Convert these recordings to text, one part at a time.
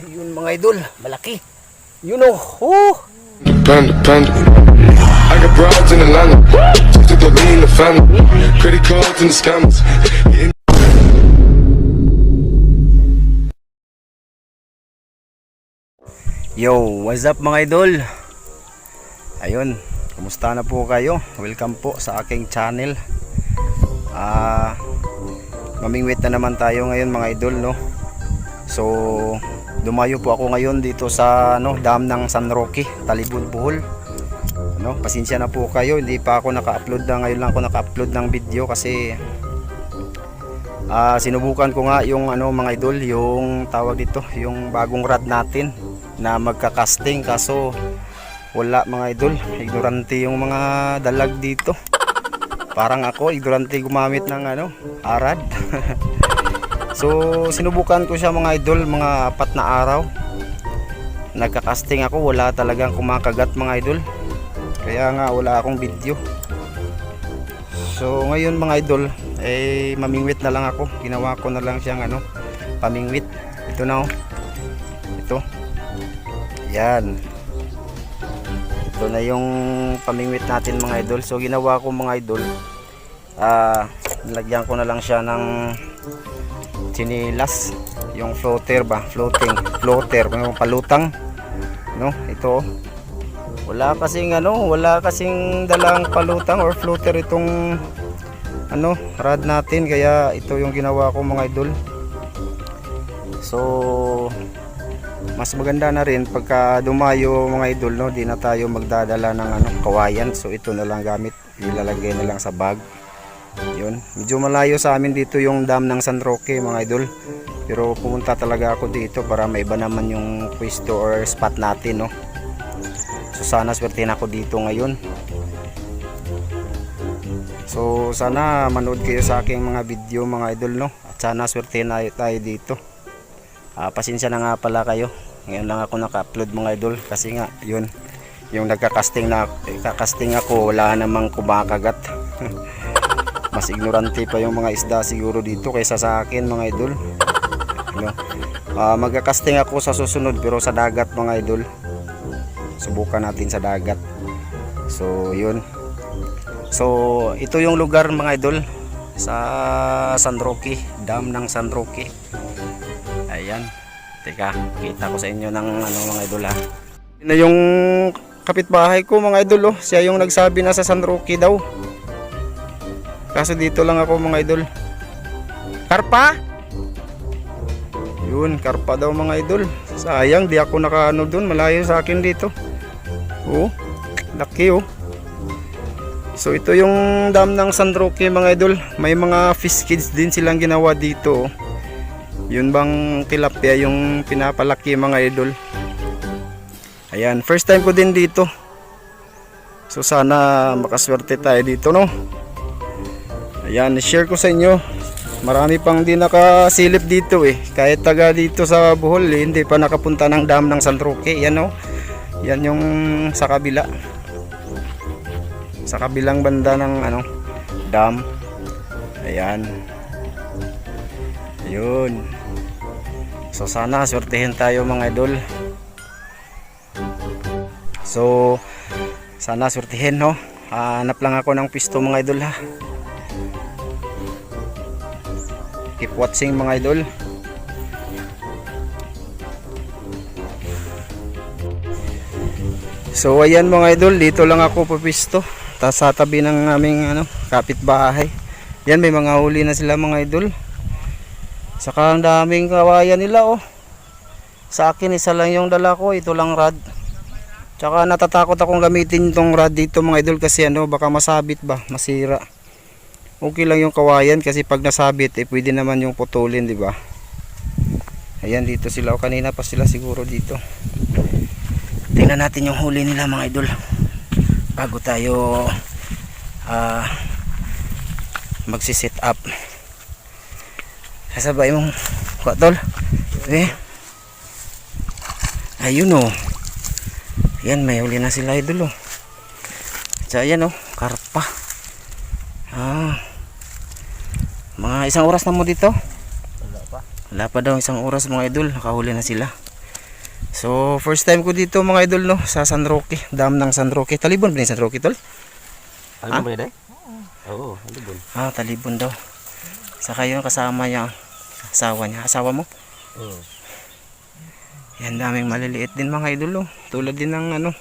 Yun mga idol, malaki. Yun oh. Panda, panda. I got broads in Atlanta. Just to me in the family. Credit cards and the scammers. Yo, what's up mga idol? Ayun, kumusta na po kayo? Welcome po sa aking channel. Mamingwit na naman tayo ngayon mga idol, no? So, dumayo po ako ngayon dito sa dam ng San Roque, Talibon, Bohol. Pasensya na po kayo, hindi pa ako naka-upload ngayon lang ako naka-upload ng video kasi sinubukan ko nga yung mga idol, yung tawag dito, yung bagong rod natin na magka-casting, kaso wala mga idol, ignorante yung mga dalag dito. Parang ako, ignorante gumamit ng arad. So sinubukan ko siya mga idol, mga 4 na araw nagka-casting ako, wala talagang kumakagat mga idol, kaya nga wala akong video. So ngayon mga idol, mamingwit na lang ako, ginawa ko na lang siyang pamingwit. Ito na ito, yan, ito na yung pamingwit natin mga idol. So ginawa ko mga idol, nilagyan ko na lang siya ng chinilas, yung floater ba, floater, yung palutang, ito. Wala kasing dalang palutang or floater itong rod natin, kaya ito yung ginawa ko mga idol. So mas maganda na rin pagka dumayo mga idol, di na tayo magdadala ng kawayan. So ito na lang gamit, ilalagay na lang sa bag. Yun, medyo malayo sa amin dito yung dam ng San Roque mga idol, pero pumunta talaga ako dito para maiba naman yung pwesto or spot natin, So sana swertein ako dito ngayon. So sana manood kayo sa aking mga video mga idol, at sana swertein tayo dito. Pasensya na nga pala kayo, ngayon lang ako naka-upload mga idol kasi nga yun, yung nagka-casting ako, wala namang kumakagat. Mas ignorante pa yung mga isda siguro dito kaysa sa akin mga idol. Magka-casting ako sa susunod pero sa dagat mga idol. Subukan natin sa dagat. So yun, so ito yung lugar mga idol sa San Roque, dam ng San Roque. Ayan, teka, kita ko sa inyo ng mga idol ha. Yun na yung kapitbahay ko mga idol, siya yung nagsabi na sa San Roque daw, kaso dito lang ako mga idol. Karpa? Yun, karpa daw mga idol. Sayang di ako nakaano dun, malayo sa akin dito. Laki So ito yung dam ng San Roque mga idol. May mga fish kids din silang ginawa dito. Yun bang tilapia yung pinapalaki mga idol. Ayan, first time ko din dito. So sana makaswerte tayo dito, Ayan, share ko sa inyo. Marami pang di nakasilip dito kahit taga dito sa Bohol hindi pa nakapunta ng dam ng San Roque. Yan yan yung sa kabila, sa kabilang banda ng dam. Ayan, ayun. So sana swertehin tayo mga idol. So sana swertehin, hanap lang ako ng pisto mga idol ha. Keep watching mga idol. So ayan mga idol, dito lang ako papisto, sa tabi ng aming kapitbahay. Yan, may mga huli na sila mga idol. Saka ang daming kawayan nila Sa akin isa lang yung dala ko, ito lang rod. Tsaka natatakot akong gamitin itong rod dito mga idol kasi baka masabit ba, masira. Okay lang yung kawayan kasi pag nasabit pwede naman yung putulin, di ba? Ayan, dito sila kanina pa sila siguro dito. Tingnan natin yung huli nila mga idol bago tayo magsi-set up. Kasabay mong kuatol. Ayun Ayan, may huli na sila idol So ayan karpa. Mga isang oras na mo dito? Wala pa daw isang oras mga idol, nakahuli na sila. So first time ko dito mga idol no, sa San Roque, dam ng San Roque. Talibon ba yung San Roque tol? Ano ba yun eh? Oo, ano ba? Ah, talibon daw. Saka yun kasama niya, asawa niya. Asawa mo? Oo. Yan, daming maliliit din mga idol oh. Tulad din ng ano,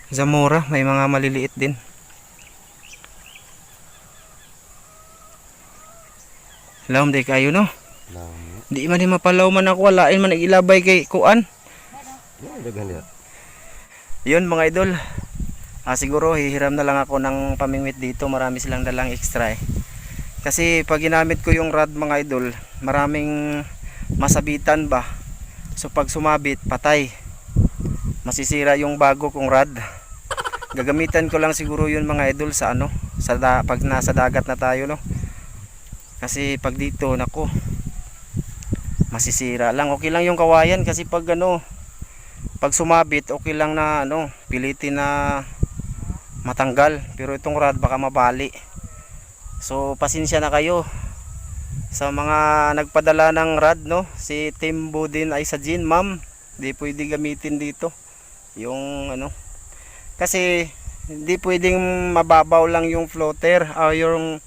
Zamora, may mga maliliit din. Lawom day kayo no? Di man di mapalaw man ako, walain man nagilabay kay kuan. Yun mga idol. Siguro hihiram na lang ako ng pamingwit dito, marami silang dalang extra eh. Kasi pag ginamit ko yung rod mga idol, maraming masabitan ba. So pag sumabit, patay. Masisira yung bago kong rod. Gagamitan ko lang siguro yun mga idol sa ano, pag nasa dagat na tayo no. Kasi pag dito nako, masisira lang. Okay lang yung kawayan kasi pag ano, pag sumabit okay lang na ano, pilitin na matanggal. Pero itong rod baka mabali. So pasensya na kayo sa mga nagpadala ng rod no. Si Team Budin ay sa Jin, ma'am, di pwede gamitin dito yung ano, kasi hindi pwedeng mababaw lang yung floater yung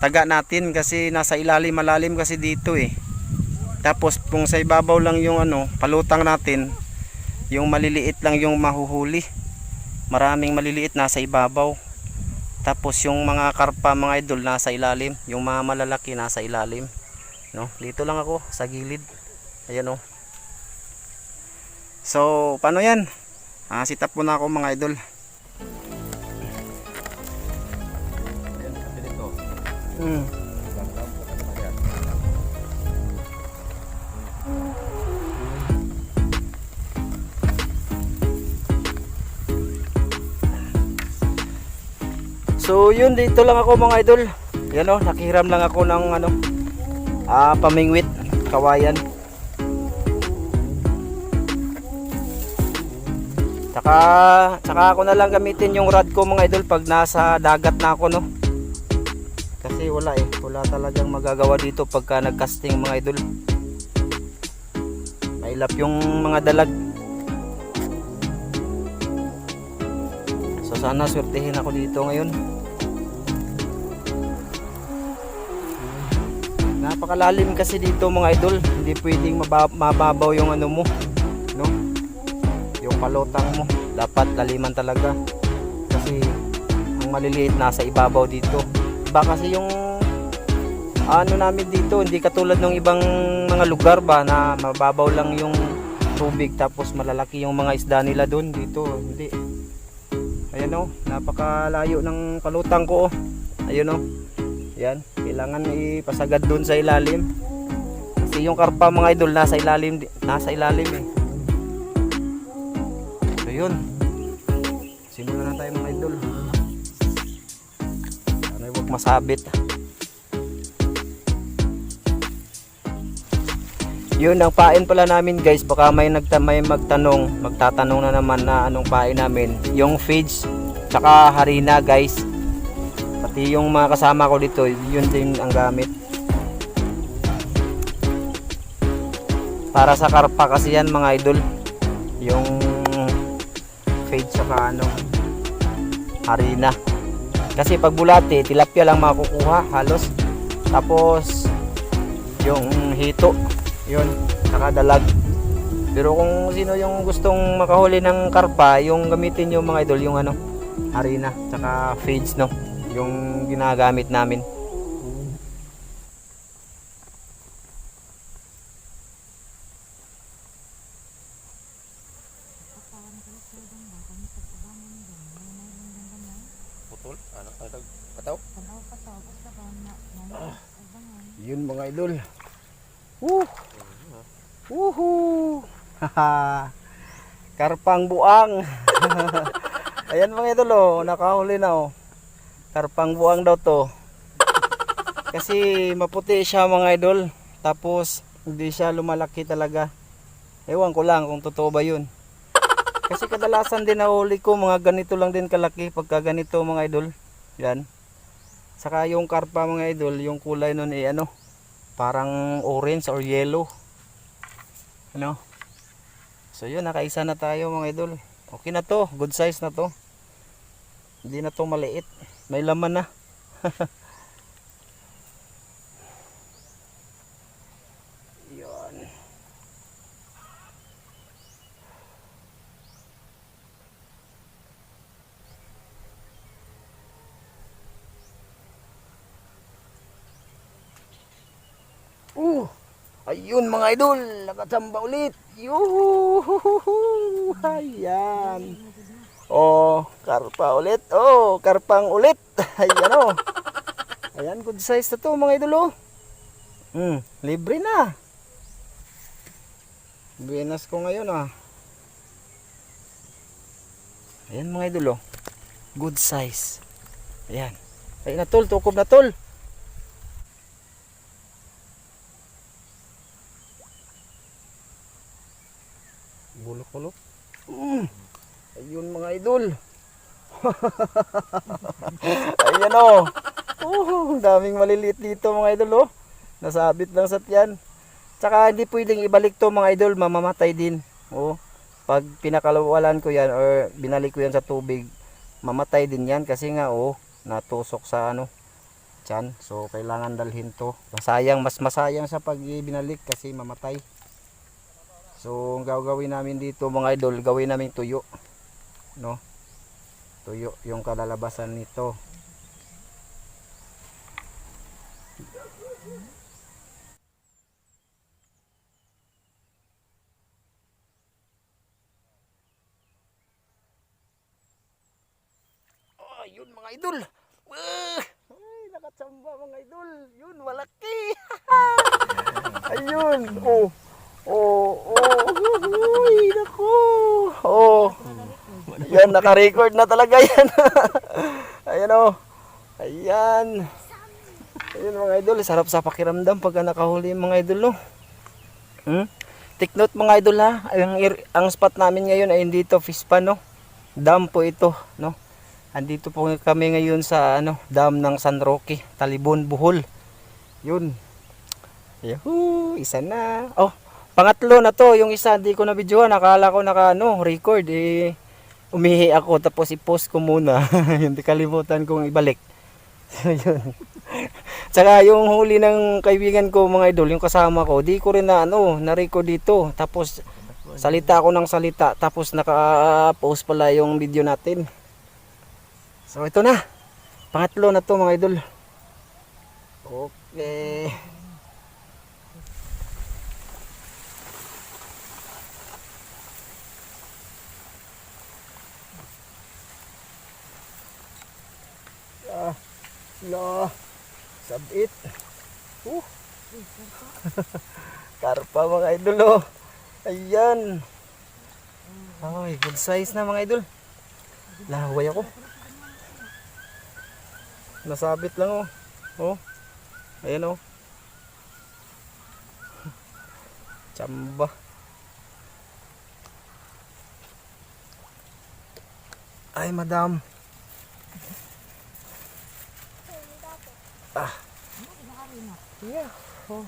taga natin kasi nasa ilalim, malalim kasi dito eh. Tapos kung sa ibabaw lang yung ano, palutang natin, yung maliliit lang yung mahuhuli. Maraming maliliit nasa ibabaw. Tapos yung mga karpa mga idol nasa ilalim, yung mga malalaki nasa ilalim. No, dito lang ako sa gilid. Ayan oh. So, paano 'yan? Sit up muna ako mga idol. So yun, dito lang ako mga idol. Yan o, nakihiram lang ako ng ano, pamingwit, kawayan. Tsaka ako na lang gamitin yung rod ko mga idol pag nasa dagat na ako no. Kasi wala talagang magagawa dito pagka nagcasting mga idol. Mailap yung mga dalag. So sana swertehin ako dito ngayon. Napakalalim kasi dito mga idol, hindi pwedeng mababaw yung ano mo, no? Yung palutang mo, dapat laliman talaga. Kasi ang maliliit nasa ibabaw dito. Iba kasi yung ano namin dito, hindi katulad ng ibang mga lugar ba na mababaw lang yung tubig tapos malalaki yung mga isda nila doon. Dito hindi. Ayan o, napakalayo ng palutang ko oh. Ayun o. Yan, kailangan ipasagad doon sa ilalim. Kasi yung karpa mga idol nasa ilalim eh. So yun. Simulan na tayo mga idol. Sana huwag masabit. Yun ang pain pala namin guys. Baka may magtatanong na naman na anong pain namin. Yung feeds tsaka harina guys. Pati yung mga kasama ko dito, yun din ang gamit. Para sa karpa kasi yan mga idol. Yung feed tsaka ano, harina. Kasi pag bulate, tilapia lang makukuha halos. Tapos yung hito, yun, nakadalag. Pero kung sino yung gustong makahuli ng karpa, yung gamitin yung mga idol, yung ano, harina tsaka feeds no, yung ginagamit namin. Putol? Ano? Pataw? Yun mga idol. Woohoo! Karpang buang. Ayan mga idol oh, nakahuli na oh. Karpang buang daw to. Kasi maputi siya mga idol. Tapos hindi siya lumalaki talaga. Ewan ko lang kung totoo ba yun. Kasi kadalasan din nahuli ko mga ganito lang din kalaki pagka ganito mga idol. Yan. Saka yung karpa mga idol, yung kulay nun eh ano, parang orange or yellow. Ano? So yun, nakaisa na tayo mga idol. Okay na to, good size na to. Hindi na to maliit. May laman na. Yun. Ayun mga idol, nakachamba ulit. Yuhu! Ayan. Oh, karpa ulit. Oh, karpang ulit. Ayan oh. Ayan, good size na to mga idol oh. Libre na. Buenas ko ngayon ah. Ayan mga idol oh. Good size. Ayan. Ayun na tol, tukob na tol. Bulok-bulok. Ayun mga idol. Ayan oh. Ang daming maliliit dito mga idol oh. Nasabit lang sa tiyan. Tsaka hindi pwedeng ibalik to mga idol, mamamatay din. Oh. Pag pinakawalan ko yan or binalik ko yan sa tubig, mamatay din yan kasi nga oh, natusok sa ano, tiyan. So kailangan dalhin to. Masayang, mas masayang sa pag binalik kasi mamatay. So ang gagawin namin dito mga idol, gawin namin tuyo. No? Tuyo yung kalalabasan nito. Oh, yun mga idol. Ay, nakatsamba mga idol. Yun, malaki. Ayun. Oh. Uy, naku. Oh. Yan, naka-record na talaga yan. Ayan oh. Ayan. Ayun mga idol, sarap sa pakiramdam pagka nakahuli mga idol no. Take note mga idol ha. Ang spot namin ngayon ay dito, fish pan no. Dam po ito no. Andito po kami ngayon sa ano, dam ng San Roque, Talibon, Bohol. Yun. Yahoo, isa na. Oh, pangatlo na to, yung isa hindi ko na videohan, nakala ko naka ano, record umihi ako tapos i-post ko muna. Hindi kalimutan kong ibalik. Yun. Tsaka yung huli ng kaibigan ko mga idol, yung kasama ko, di ko rin na ano, na-record dito. Tapos salita ako ng salita, tapos naka-post pala yung video natin. So ito na. Pangatlo na to mga idol. Okay. Sabit. Karpa mga idol oh. Ayan. Ay, good size na mga idol. Lahaway ako. Nasabit lang oh. Oh. Ayan oh. Tsamba. Ay, madam. Yeah. Oh.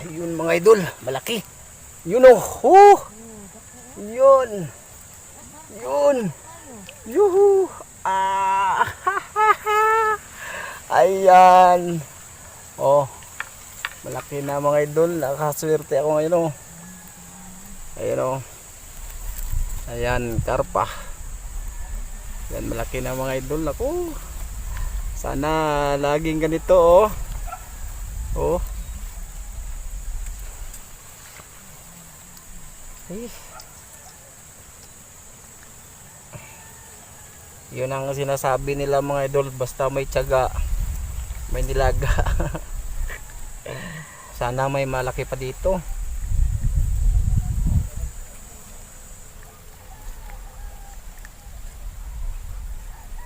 Yun mga idol, malaki. Yun oh. Oh. Yun. Yun. Yuhu. Ah. Ayan. Oh. Malaki na mga idol. Nakaswerte ako ngayon oh. Ayan oh. Ayan, karpa. Yan, malaki na mga idol. Ako. Sana laging ganito oh. Oh. Eh. Yun ang sinasabi nila mga idol, basta may tiyaga, may nilaga. Sana may malaki pa dito.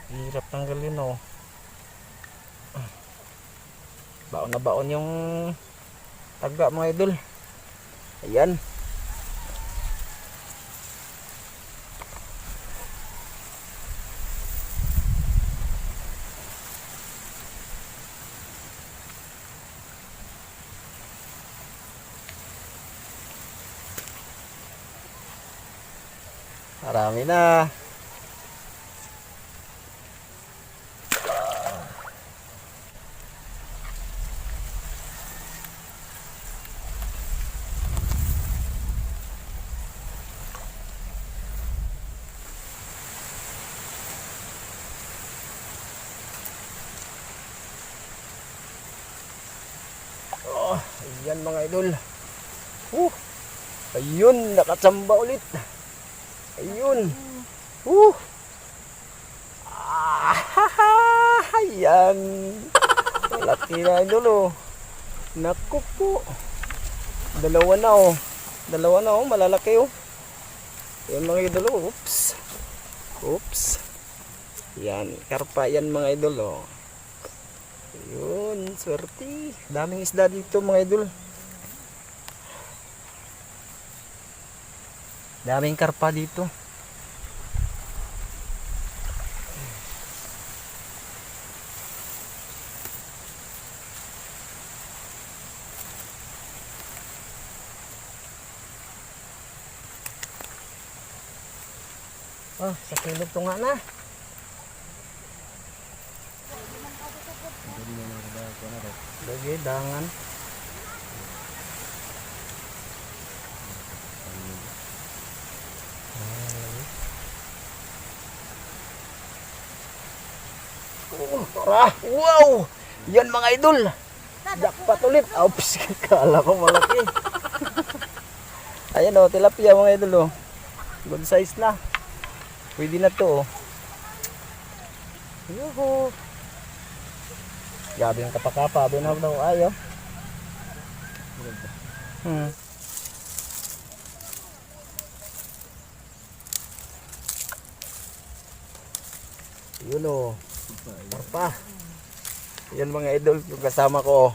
Hirap tanggalin oh. Baon na baon yung taga mga idol. Ayan. Marami na. Oh, ayan mga idol. Ayun, nakatsamba ulit. Ayun. Ayan. Malaki na idol oh. Naku po. Dalawa na oh. Dalawa na oh, malalaki oh. Ayan mga idol oh. Oops. Oops. Yan, karpa yan mga idol oh. Ayun, swerte. Daming isda dito mga idol. Daming karpa dito. Oh, sa kilog to nga na. Lagi dangan. Oh, tara. Wow! Yan mga idol. Jackpot ulit. Oops, kala ko malaki. Ayan oh, tilapia mga idol oh. Good size na. Pwede na to oh. Yuhu. Grabe yung kapakapa. Binawag daw ayo. Yun o. Karpa. Yan mga idol. Yung kasama ko.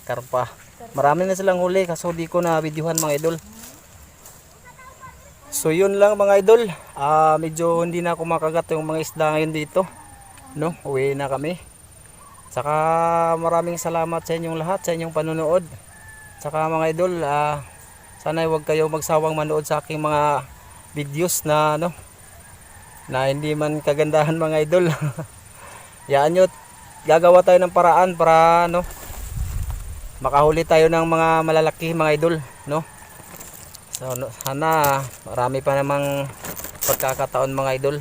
Karpa. Marami na silang huli. Kaso di ko na videohan mga idol. So yun lang mga idol. Medyo hindi na ako makagat yung mga isda ngayon dito. No? Uwi na kami. Saka maraming salamat sa inyong lahat. Sa inyong panonood. Saka mga idol. Sana huwag kayo magsawang manood sa aking mga videos na ano. Na hindi man kagandahan mga idol. Yaan nyo, gagawa tayo ng paraan para no, makahuli tayo ng mga malalaki mga idol, no? So sana marami pa namang pagkakataon mga idol.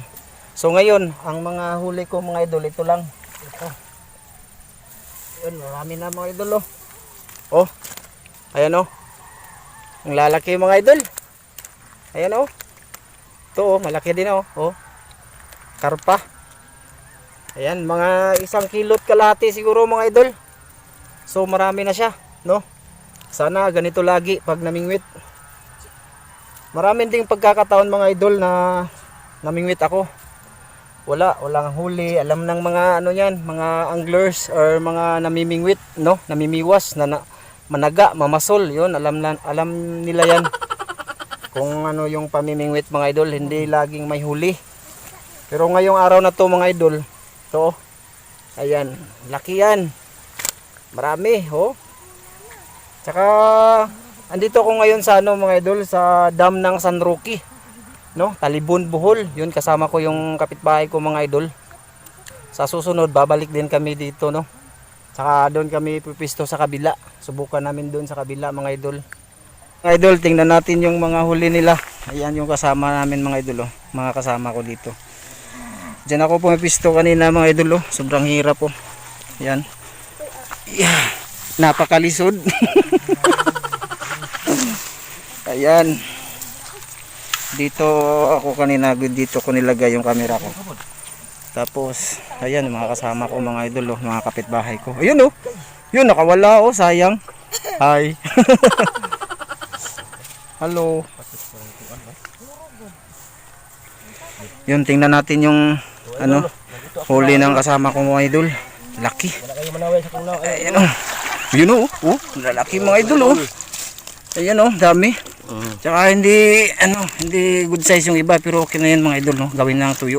So ngayon, ang mga huli ko mga idol, ito lang. Ito. Yun, marami na mga idol oh. Oh. Ayan oh. Ang lalaki mga idol. Ayan oh. Ito oh, malaki din oh. Oh. Karpa. Ayan, mga 1 kilot kalahati siguro mga idol. So marami na siya, no? Sana ganito lagi pag namingwit. Marami ding pagkakataon mga idol na namingwit ako. Walang huli. Alam ng mga ano yan, mga anglers or mga namimingwit, no? Namimiwas na managa, mamasol, 'yun. Alam nila yan. Kung ano yung pamimingwit mga idol, hindi laging may huli. Pero ngayong araw na to mga idol, to, ayan, laki yan. Marami, oh. Tsaka, andito ko ngayon sa ano mga idol, sa dam ng San Roque. No, Talibon, Bohol. Yun, kasama ko yung kapitbahay ko mga idol. Sa susunod, babalik din kami dito, no. Tsaka doon kami pipisto sa kabila. Subukan namin doon sa kabila mga idol. Mga idol, tingnan natin yung mga huli nila. Ayan yung kasama namin mga idol, oh. Mga kasama ko dito. Diyan ako pumipisto kanina mga idol, oh. Sobrang hirap po. Oh. Ayan. Yeah. Napakalisod. Ayan. Dito ako kanina, dito ko nilagay yung camera ko. Tapos, ayan, mga kasama ko, mga idol, oh, mga kapitbahay ko. Ayun, oh. Yun, nakawala, oh, sayang. Hi. Hello. Yun, tingnan natin yung, ano, huli ng kasama ko, mga idol. Laki. Ayan, oh. Yun, oh. Oh, lalaki, mga idol, oh. Ayan, oh, dami. Tsaka hindi, hindi good size yung iba, pero okay na yan, mga idol, no? Gawin ng tuyo.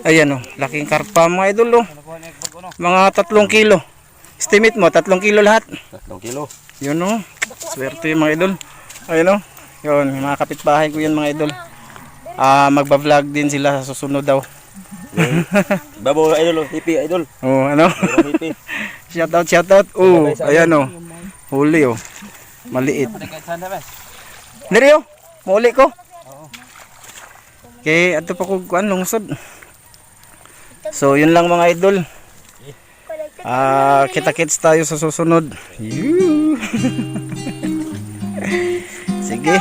Ayan, oh, laking karpa, mga idol, oh. Mga 3 kilo. Estimate mo, 3 kilo lahat. 3 kilo. Yun, oh. Swerte yung mga idol. Ayan, oh. Yun, mga kapitbahay ko yan, mga idol. Magba-vlog din sila sa susunod daw. Babaw idol, hippie idol. Oh, ano? Hippie. Shoutout. Oh, ayan, oh. Huli, oh. Maliit. Diri, oh. Mahuli ko. Okay, ato pa ko kuan lungsod. So, yun lang mga idol. Kita-kits tayo sa susunod. Sige.